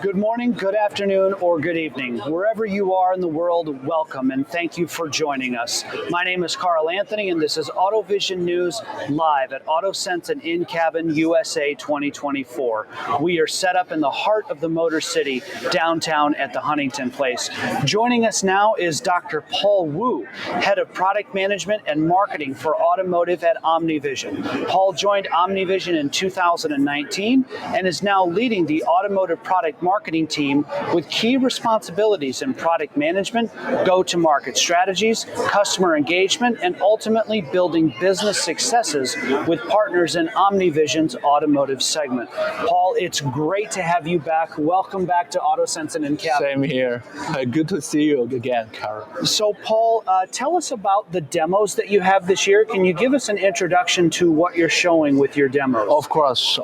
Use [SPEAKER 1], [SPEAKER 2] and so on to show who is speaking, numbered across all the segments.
[SPEAKER 1] Good morning, good afternoon, or good evening. Wherever you are in the world, welcome and thank you for joining us. My name is Carl Anthony and this is AutoVision News live at AutoSens and InCabin USA 2024. We are set up in the heart of the Motor City, downtown at the Huntington Place. Joining us now is Dr. Paul Wu, Head of Product Management and Marketing for Automotive at OMNIVISION. Paul joined OMNIVISION in 2019 and is now leading the automotive product marketing team with key responsibilities in product management, go-to-market strategies, customer engagement, and ultimately building business successes with partners in OmniVision's automotive segment. Paul, it's great to have you back. Welcome back to AutoSens and InCabin.
[SPEAKER 2] Same here. Good to see you again, Carol.
[SPEAKER 1] So, Paul, tell us about the demos that you have this year. Can you give us an introduction to what you're showing with your demos?
[SPEAKER 2] Of course.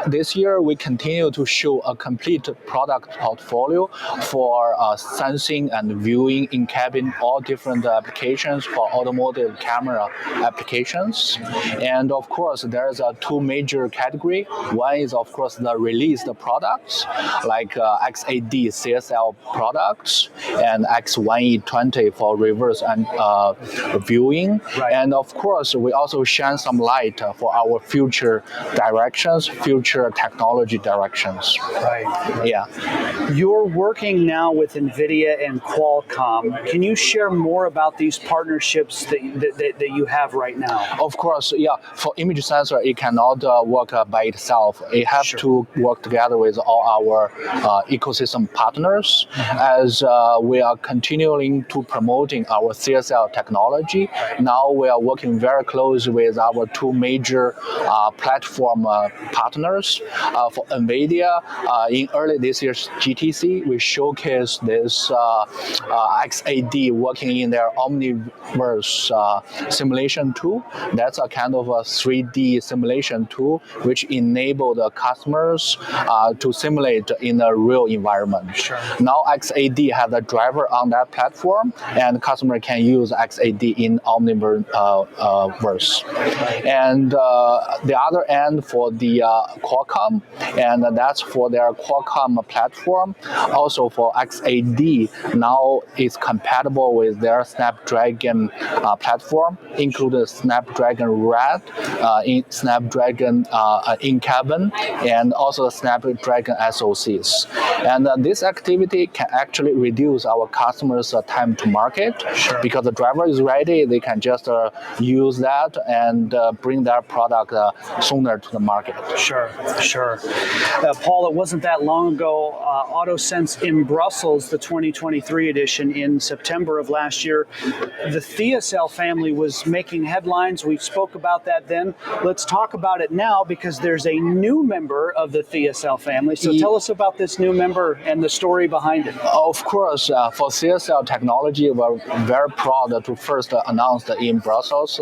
[SPEAKER 2] This year, we continue to show a complete product portfolio for sensing and viewing in cabin, all different applications for automotive camera applications. And of course, there's two major categories. One is, of course, the released products like X8D CSL products and X1E20 for reverse and viewing.
[SPEAKER 1] Right.
[SPEAKER 2] And of course, we also shine some light for our future directions, future technology directions.
[SPEAKER 1] Right.
[SPEAKER 2] Yeah.
[SPEAKER 1] You're working now with NVIDIA and Qualcomm. Can you share more about these partnerships that you have right now?
[SPEAKER 2] Of course, yeah. For image sensor, it cannot work by itself. It has to work together with all our ecosystem partners as we are continuing to promoting our CSL technology. Now we are working very close with our two major platform partners. For NVIDIA, in early this year's GTC, we showcased this X8D working in their Omniverse simulation tool. That's a kind of a 3D simulation tool which enabled the customers to simulate in a real environment.
[SPEAKER 1] Sure.
[SPEAKER 2] Now X8D has a driver on that platform, and customer can use X8D in Omniverse. And the other end for the Qualcomm, and that's for their Qualcomm platform. Also for X8D, now it's compatible with their Snapdragon platform, including Snapdragon Red, Snapdragon InCabin, and also the Snapdragon SoCs. And this activity can actually reduce our customers' time to market.
[SPEAKER 1] Sure.
[SPEAKER 2] Because the driver is ready, they can just use that and bring their product sooner to the market.
[SPEAKER 1] Sure. Paul, it wasn't that long ago, AutoSens in Brussels, the 2023 edition in September of last year, the ThiaCell family was making headlines. We spoke about that then. Let's talk about it now because there's a new member of the ThiaCell family. So tell us about this new member and the story behind it.
[SPEAKER 2] Of course, for CSL technology, we're very proud to first announce it in Brussels.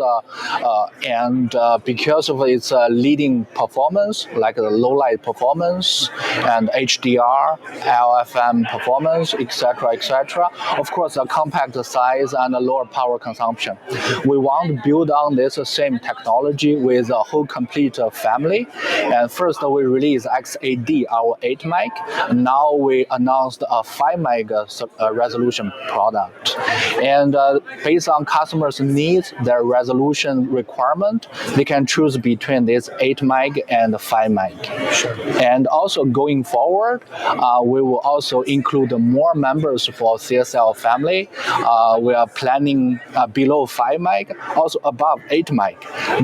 [SPEAKER 2] And because of its leading performance, like the low light performance and HDR, LFM performance, etc. Of course, a compact size and a lower power consumption. We want to build on this same technology with a whole complete family. And first, we released X8D, our 8 meg. Now we announced a 5 meg resolution product. And based on customers' needs, their resolution requirement, they can choose between this 8 meg and 5 meg.
[SPEAKER 1] Sure.
[SPEAKER 2] And also going forward, we will also include more members for CSL family. We are planning below 5 meg, also above 8 meg.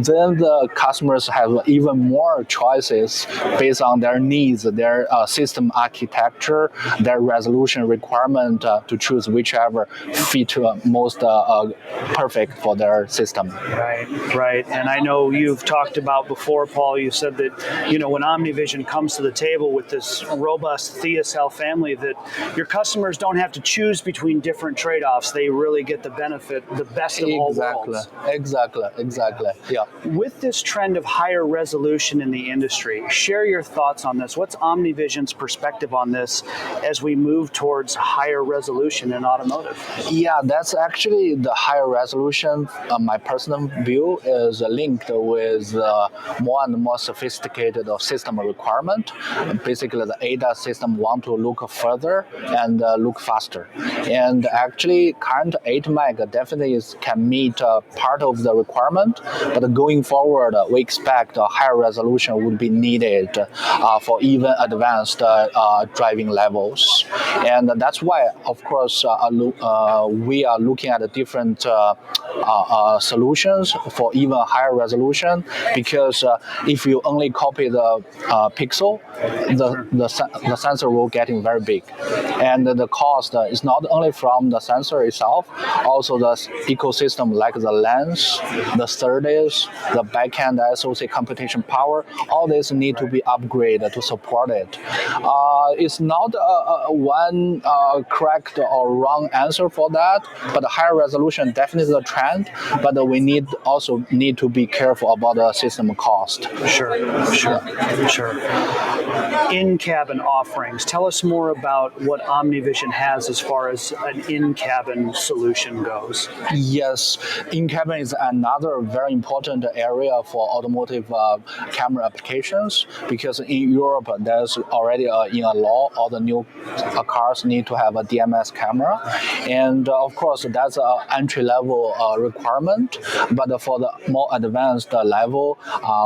[SPEAKER 2] Then the customers have even more choices based on their needs, their system architecture, their resolution requirement to choose whichever fit most perfect for their system.
[SPEAKER 1] Right. And I know you've talked about before, Paul, you said that, when OmniVision comes to the table with this robust ThiaCell family, that your customers don't have to choose between different trade-offs. They really get the benefit, the best of all worlds.
[SPEAKER 2] Exactly. Yeah.
[SPEAKER 1] With this trend of higher resolution in the industry, share your thoughts on this. What's OmniVision's perspective on this as we move towards higher resolution in automotive?
[SPEAKER 2] Yeah, that's actually the higher resolution. My personal view is linked with more and more sophisticated system requirement. Basically, the ADAS system want to look further and look faster. And actually, current 8 meg definitely can meet part of the requirement, but going forward, we expect a higher resolution would be needed for even advanced driving levels. And that's why, of course, we are looking at different solutions for even higher resolution, because if you only copy the pixel, the sensor will getting very big, and the cost is not only from the sensor itself, also the ecosystem like the lens, the SerDes, the backend SoC computation power. All this need to be upgraded to support it. It's not one correct or wrong answer for that, but higher resolution definitely is a trend. But we also need to be careful about the system cost.
[SPEAKER 1] Sure. In-cabin offerings. Tell us more about what OmniVision has as far as an in-cabin solution goes.
[SPEAKER 2] Yes, in-cabin is another very important area for automotive camera applications, because in Europe there's already in a law all the new cars need to have a DMS camera, and of course that's an entry-level requirement. But for the more advanced level,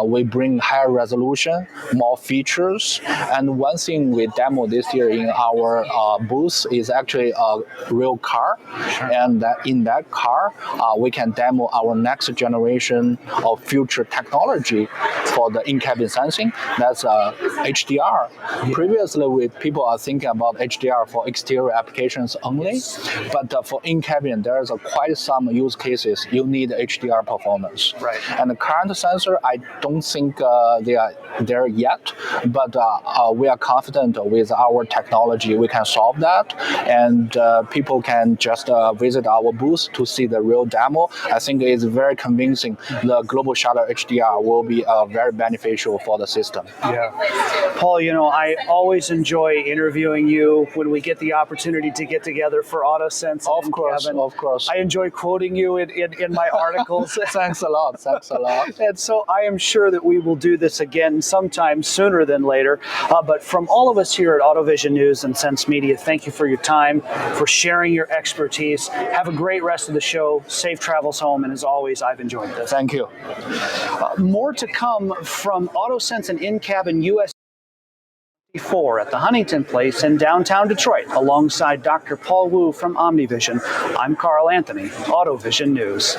[SPEAKER 2] we bring higher resolution, more features, and one thing we demo this year in our booth is actually a real car, and in that car we can demo our next generation of future technology for the in-cabin sensing. That's HDR. Previously, people are thinking about HDR for exterior applications only, but for in-cabin, there's quite some use cases you need HDR performance.
[SPEAKER 1] Right.
[SPEAKER 2] And the current sensor, I don't think they are there yet, but we are confident with our technology we can solve that, and people can just visit our booth to see the real demo. I think it's very convincing. The global shutter HDR will be very beneficial for the system.
[SPEAKER 1] Yeah. Paul, I always enjoy interviewing you when we get the opportunity to get together for AutoSens.
[SPEAKER 2] Of course.
[SPEAKER 1] I enjoy quoting you in my articles.
[SPEAKER 2] Thanks a lot.
[SPEAKER 1] And so I am sure that we will do this again sometime sooner than later. But from all of us here at AutoVision News and Sense Media, thank you for your time, for sharing your expertise. Have a great rest of the show. Safe travels home. And as always, I've enjoyed this.
[SPEAKER 2] Thank you.
[SPEAKER 1] More to come from AutoSens and InCabin US 4 at the Huntington Place in downtown Detroit, alongside Dr. Paul Wu from OmniVision. I'm Carl Anthony, AutoVision News.